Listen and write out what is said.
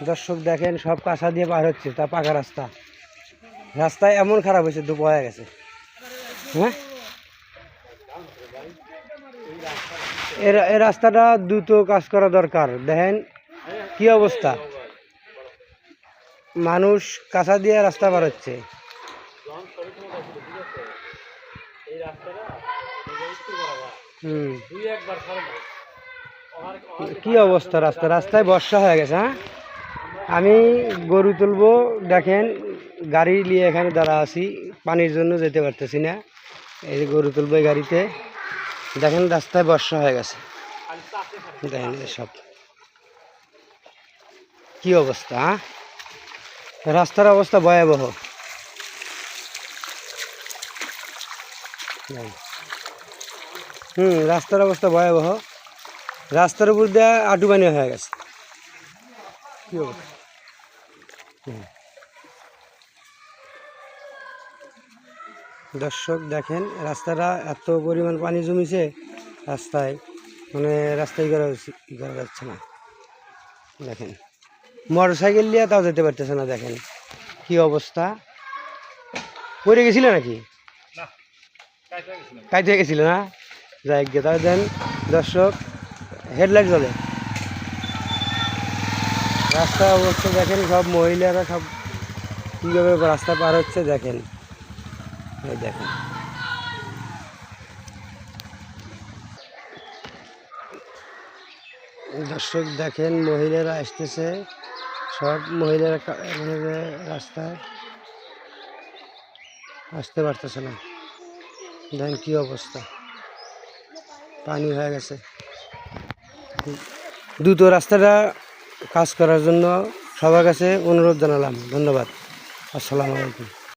দর্শক দেখেন সব কাঁচা দিয়ে পার হচ্ছে, তা পাকা রাস্তা। রাস্তায় এমন খারাপ হয়েছে, দুপ হয়ে গেছে। হ্যাঁ, এই রাস্তাটা দ্রুত কাজ করা দরকার। দেখেন কি অবস্থা, মানুষ কাঁচা দিয়ে রাস্তা পার হচ্ছে। কি অবস্থা রাস্তায় বর্ষা হয়ে গেছে। হ্যাঁ, আমি গরু তুলবো, দেখেন গাড়ি নিয়ে এখানে দাঁড়া আছি, পানির জন্য যেতে পারতেছি না। এই যে গরু তুলবো এই গাড়িতে, দেখেন রাস্তায় বর্ষা হয়ে গেছে। দেখেন এসব কি অবস্থা। হ্যাঁ, রাস্তার অবস্থা ভয়াবহ। রাস্তার অবস্থা ভয়াবহ। রাস্তার উপর দিয়ে আঁটু পানি হয়ে গেছে। কি অবস্থা। দর্শক দেখেন রাস্তাটা এত পরিমাণ পানি জমেছে রাস্তায়, মানে রাস্তায় করা যাচ্ছে না। দেখেন মোটর সাইকেল নিয়ে তাও যেতে পারতেছে না। দেখেন কি অবস্থা। পড়ে গেছিল নাকি? কাইতে হয়ে গেছিল না? যাই গে, তাহলে দেন দর্শক হেডলাইট জ্বলে। রাস্তার অবস্থা দেখেন, সব মহিলারা সব কীভাবে রাস্তা পার হচ্ছে দেখেন। এই দেখেন দর্শক দেখেন মহিলারা আসতেছে, সব মহিলারা রাস্তায় আসতে পারতেছে না। দেখেন কি অবস্থা, পানি হয়ে গেছে। দ্রুত রাস্তাটা কাজ করার জন্য সবার কাছে অনুরোধ জানালাম। ধন্যবাদ। আসসালামু আলাইকুম।